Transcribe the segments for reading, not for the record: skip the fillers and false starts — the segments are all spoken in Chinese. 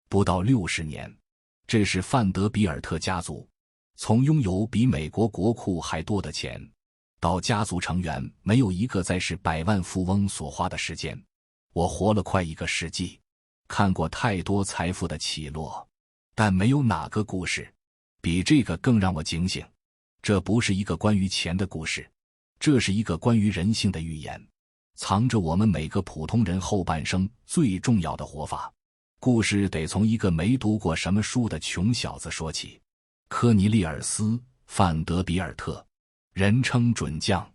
不到60年。这是范德比尔特家族从拥有比美国国库还多的钱，到家族成员没有一个再是百万富翁所花的时间。我活了快1个世纪，看过太多财富的起落，但没有哪个故事比这个更让我警醒。这不是一个关于钱的故事，这是一个关于人性的预言，藏着我们每个普通人后半生最重要的活法。故事得从一个没读过什么书的穷小子说起。科尼利尔斯·范德比尔特，人称准将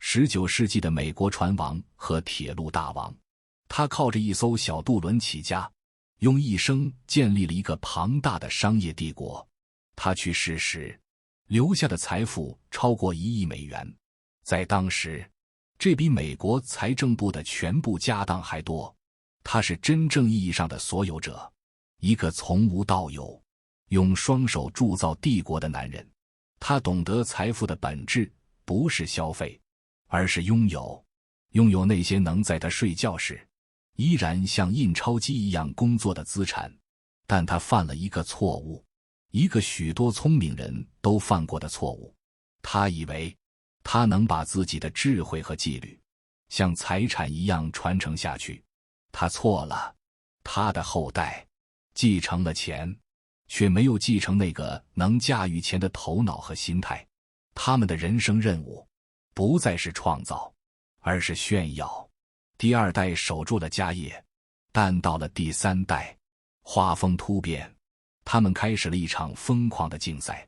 ，19世纪的美国船王和铁路大王。他靠着一艘小渡轮起家，用一生建立了一个庞大的商业帝国。他去世时留下的财富超过1亿美元，在当时，这比美国财政部的全部家当还多。他是真正意义上的所有者，一个从无到有，用双手铸造帝国的男人。他懂得财富的本质不是消费，而是拥有。拥有那些能在他睡觉时依然像印钞机一样工作的资产。但他犯了一个错误，一个许多聪明人都犯过的错误。他以为他能把自己的智慧和纪律像财产一样传承下去。他错了，他的后代继承了钱，却没有继承那个能驾驭钱的头脑和心态。他们的人生任务不再是创造，而是炫耀。第2代守住了家业，但到了第3代，画风突变，他们开始了一场疯狂的竞赛，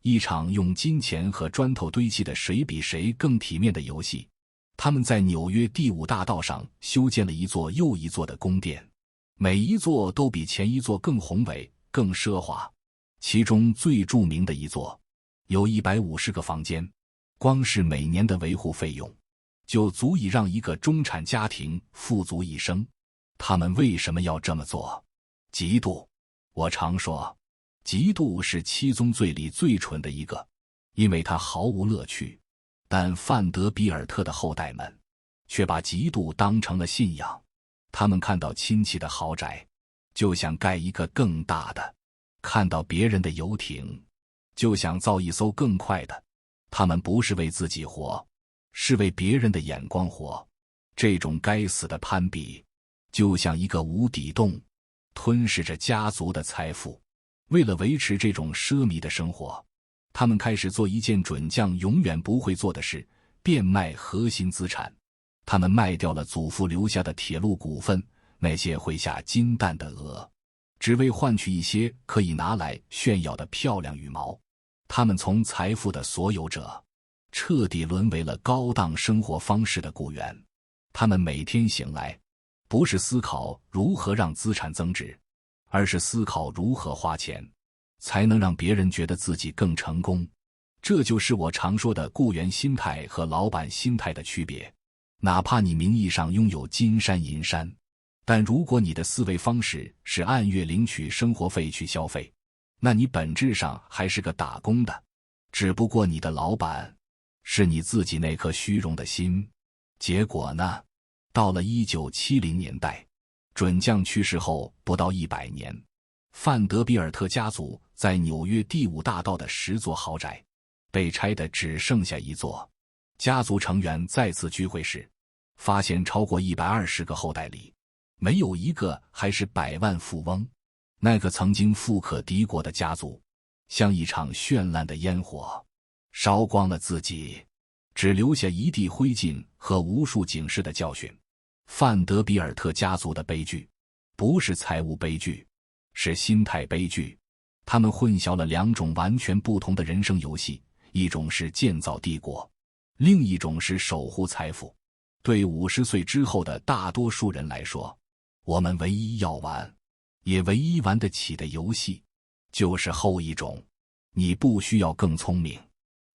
一场用金钱和砖头堆砌的谁比谁更体面的游戏。他们在纽约第5大道上修建了一座又一座的宫殿，每一座都比前一座更宏伟、更奢华。其中最著名的一座有150个房间，光是每年的维护费用就足以让一个中产家庭富足一生。他们为什么要这么做？嫉妒。我常说，嫉妒是7宗罪里最蠢的一个，因为它毫无乐趣。但范德比尔特的后代们却把嫉妒当成了信仰。他们看到亲戚的豪宅，就想盖一个更大的；看到别人的游艇，就想造一艘更快的。他们不是为自己活，是为别人的眼光活。这种该死的攀比，就像一个无底洞，吞噬着家族的财富。为了维持这种奢靡的生活，他们开始做一件准将永远不会做的事，变卖核心资产。他们卖掉了祖父留下的铁路股份，那些会下金蛋的鹅，只为换取一些可以拿来炫耀的漂亮羽毛。他们从财富的所有者，彻底沦为了高档生活方式的雇员。他们每天醒来，不是思考如何让资产增值，而是思考如何花钱才能让别人觉得自己更成功。这就是我常说的雇员心态和老板心态的区别。哪怕你名义上拥有金山银山，但如果你的思维方式是按月领取生活费去消费，那你本质上还是个打工的，只不过你的老板是你自己那颗虚荣的心。结果呢？到了1970年代，准将去世后不到100年，范德比尔特家族在纽约第5大道的10座豪宅被拆得只剩下1座。家族成员再次聚会时，发现超过120个后代里，没有一个还是百万富翁。那个曾经富可敌国的家族，像一场绚烂的烟火，烧光了自己，只留下一地灰烬和无数警示的教训。范德比尔特家族的悲剧，不是财务悲剧，是心态悲剧。他们混淆了2种完全不同的人生游戏，一种是建造帝国，另一种是守护财富。对50岁之后的大多数人来说，我们唯一要玩，也唯一玩得起的游戏，就是后一种。你不需要更聪明，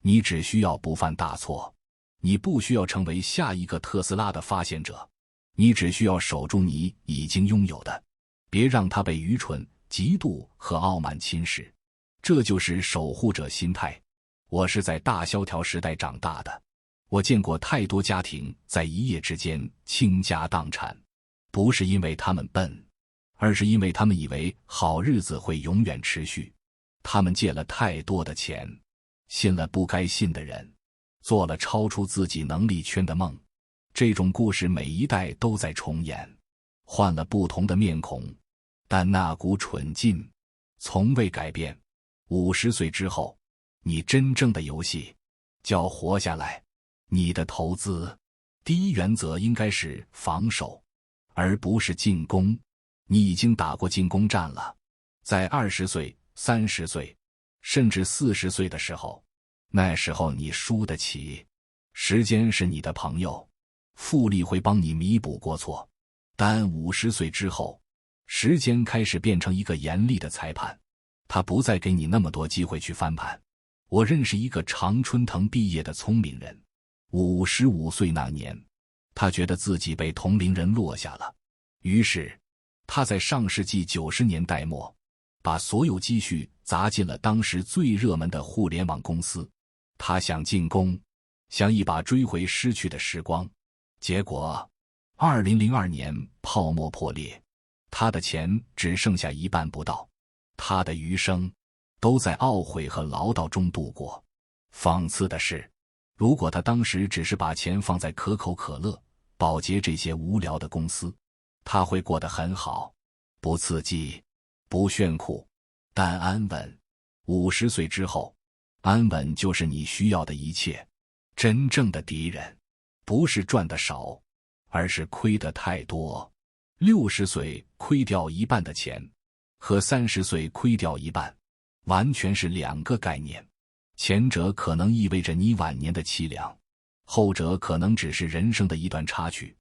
你只需要不犯大错。你不需要成为下一个特斯拉的发现者，你只需要守住你已经拥有的，别让它被愚蠢、嫉妒和傲慢侵蚀。这就是守护者心态。我是在大萧条时代长大的，我见过太多家庭在一夜之间倾家荡产，不是因为他们笨，而是因为他们以为好日子会永远持续。他们借了太多的钱，信了不该信的人，做了超出自己能力圈的梦。这种故事每一代都在重演，换了不同的面孔，但那股蠢劲从未改变。50岁之后，你真正的游戏叫活下来。你的投资第一原则应该是防守，而不是进攻。你已经打过进攻战了。在20岁、30岁，甚至40岁的时候，那时候你输得起。时间是你的朋友，复利会帮你弥补过错。但50岁之后，时间开始变成一个严厉的裁判，他不再给你那么多机会去翻盘。我认识一个常春藤毕业的聪明人，55岁那年，他觉得自己被同龄人落下了，于是他在上世纪90年代末，把所有积蓄砸进了当时最热门的互联网公司。他想进攻，想一把追回失去的时光。结果2002年泡沫破裂，他的钱只剩下一半不到，他的余生都在懊悔和唠叨中度过。讽刺的是，如果他当时只是把钱放在可口可乐、宝洁这些无聊的公司，他会过得很好，不刺激，不炫酷，但安稳。50岁之后，安稳就是你需要的一切。真正的敌人不是赚得少，而是亏得太多。60岁亏掉一半的钱，和30岁亏掉一半，完全是两个概念。前者可能意味着你晚年的凄凉，后者可能只是人生的一段插曲。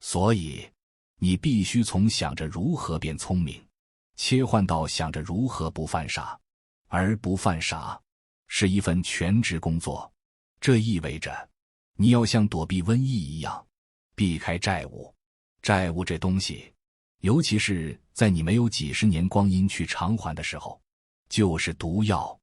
所以你必须从想着如何变聪明，切换到想着如何不犯傻。而不犯傻是一份全职工作，这意味着你要像躲避瘟疫一样避开债务。债务这东西，尤其是在你没有几十年光阴去偿还的时候，就是毒药。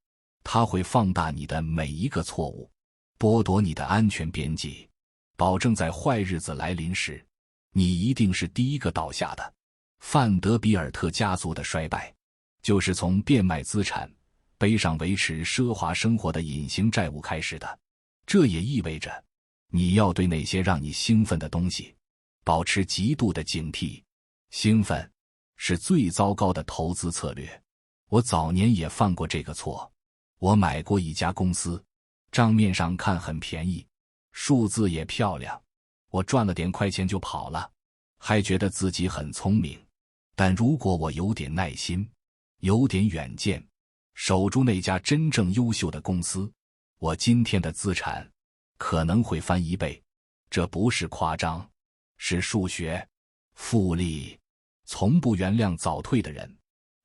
它会放大你的每一个错误，剥夺你的安全边际，保证在坏日子来临时，你一定是第一个倒下的。范德比尔特家族的衰败，就是从变卖资产，背上维持奢华生活的隐形债务开始的。这也意味着，你要对那些让你兴奋的东西保持极度的警惕。兴奋是最糟糕的投资策略。我早年也犯过这个错。我买过一家公司，账面上看很便宜，数字也漂亮，我赚了点快钱就跑了，还觉得自己很聪明。但如果我有点耐心，有点远见，守住那家真正优秀的公司，我今天的资产可能会翻1倍。这不是夸张，是数学。复利从不原谅早退的人，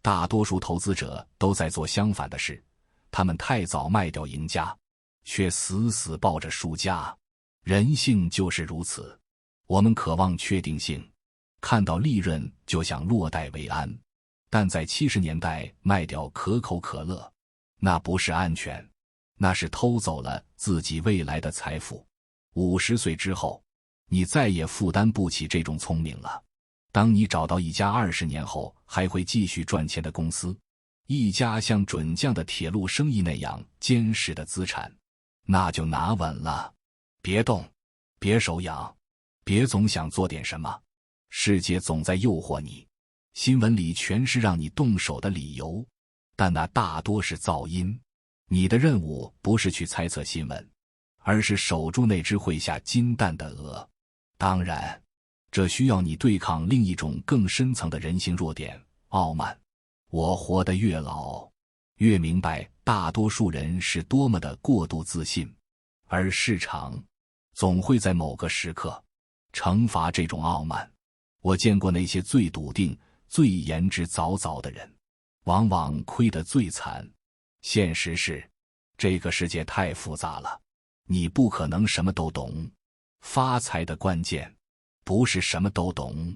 大多数投资者都在做相反的事。他们太早卖掉赢家，却死死抱着输家。人性就是如此，我们渴望确定性，看到利润就想落袋为安。但在70年代卖掉可口可乐，那不是安全，那是偷走了自己未来的财富。50岁之后，你再也负担不起这种聪明了。当你找到一家20年后还会继续赚钱的公司，一家像准将的铁路生意那样坚实的资产，那就拿稳了。别动，别手痒，别总想做点什么。世界总在诱惑你，新闻里全是让你动手的理由，但那大多是噪音。你的任务不是去猜测新闻，而是守住那只会下金蛋的鹅。当然，这需要你对抗另一种更深层的人性弱点——傲慢。我活得越老，越明白大多数人是多么的过度自信，而市场总会在某个时刻惩罚这种傲慢。我见过那些最笃定、最言之凿凿的人，往往亏得最惨。现实是，这个世界太复杂了，你不可能什么都懂。发财的关键不是什么都懂，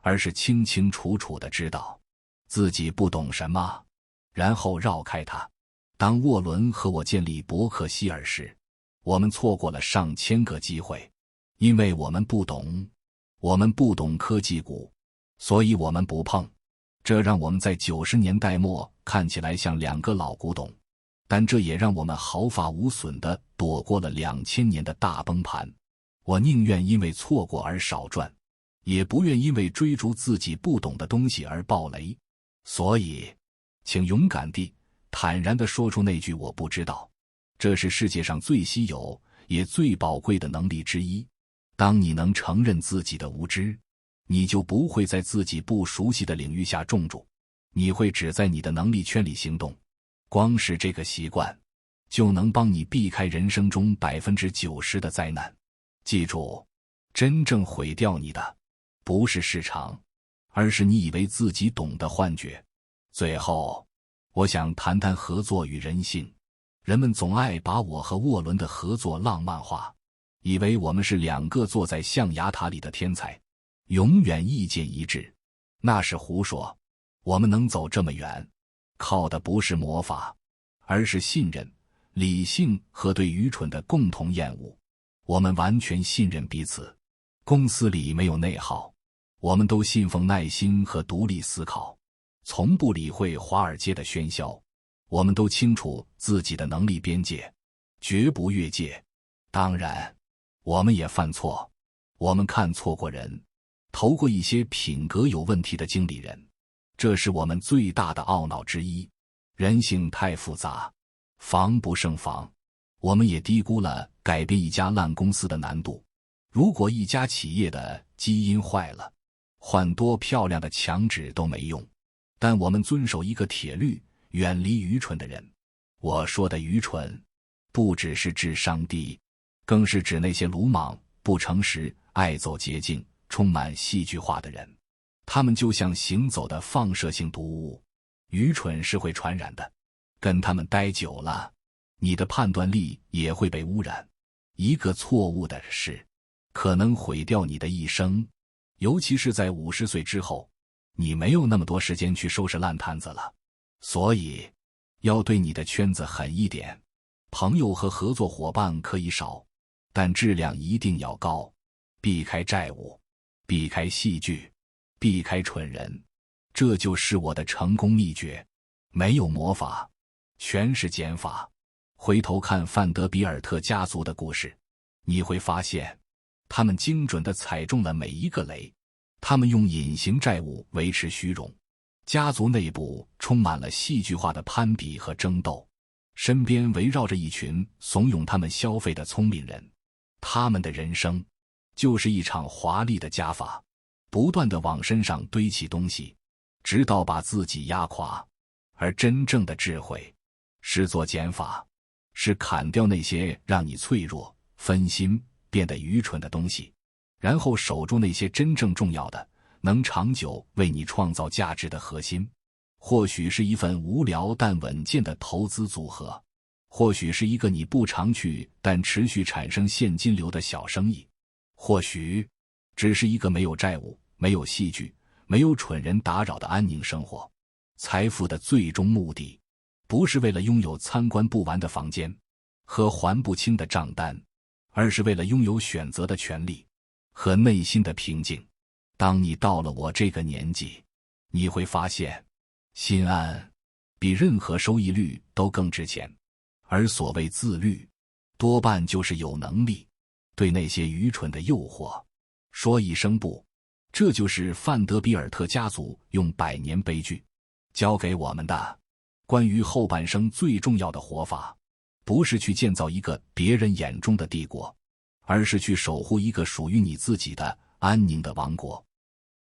而是清清楚楚地知道自己不懂什么，然后绕开它。当沃伦和我建立伯克希尔时，我们错过了上千个机会，因为我们不懂科技股，所以我们不碰。这让我们在90年代末看起来像两个老古董，但这也让我们毫发无损地躲过了2000年的大崩盘。我宁愿因为错过而少赚，也不愿因为追逐自己不懂的东西而爆雷。所以，请勇敢地、坦然地说出那句我不知道。这是世界上最稀有也最宝贵的能力之一。当你能承认自己的无知，你就不会在自己不熟悉的领域下种住，你会只在你的能力圈里行动。光是这个习惯，就能帮你避开人生中90%的灾难。记住，真正毁掉你的，不是市场，而是你以为自己懂的幻觉。最后，我想谈谈合作与人性。人们总爱把我和沃伦的合作浪漫化，以为我们是两个坐在象牙塔里的天才，永远意见一致。那是胡说。我们能走这么远，靠的不是魔法，而是信任、理性和对愚蠢的共同厌恶。我们完全信任彼此。公司里没有内耗，我们都信奉耐心和独立思考，从不理会华尔街的喧嚣。我们都清楚自己的能力边界，绝不越界。当然，我们也犯错，我们看错过人，投过一些品格有问题的经理人，这是我们最大的懊恼之一。人性太复杂，防不胜防。我们也低估了改变一家烂公司的难度。如果一家企业的基因坏了，换多漂亮的墙纸都没用。但我们遵守一个铁律，远离愚蠢的人。我说的愚蠢，不只是智商低，更是指那些鲁莽、不诚实、爱走捷径、充满戏剧化的人。他们就像行走的放射性毒物，愚蠢是会传染的。跟他们待久了，你的判断力也会被污染。一个错误的事，可能毁掉你的一生，尤其是在50岁之后，你没有那么多时间去收拾烂摊子了。所以，要对你的圈子狠一点。朋友和合作伙伴可以少，但质量一定要高。避开债务，避开戏剧，避开蠢人，这就是我的成功秘诀。没有魔法，全是减法。回头看范德比尔特家族的故事，你会发现，他们精准地踩中了每一个雷。他们用隐形债务维持虚荣，家族内部充满了戏剧化的攀比和争斗，身边围绕着一群怂恿他们消费的聪明人。他们的人生就是一场华丽的加法，不断地往身上堆起东西，直到把自己压垮。而真正的智慧是做减法，是砍掉那些让你脆弱、分心、变得愚蠢的东西，然后守住那些真正重要的，能长久为你创造价值的核心。或许是一份无聊但稳健的投资组合，或许是一个你不常去但持续产生现金流的小生意，或许只是一个没有债务、没有戏剧、没有蠢人打扰的安宁生活。财富的最终目的，不是为了拥有参观不完的房间和还不清的账单，而是为了拥有选择的权利和内心的平静。当你到了我这个年纪，你会发现，心安比任何收益率都更值钱。而所谓自律，多半就是有能力对那些愚蠢的诱惑说一声不。这就是范德比尔特家族用100年悲剧教给我们的关于后半生最重要的活法，不是去建造一个别人眼中的帝国，而是去守护一个属于你自己的安宁的王国。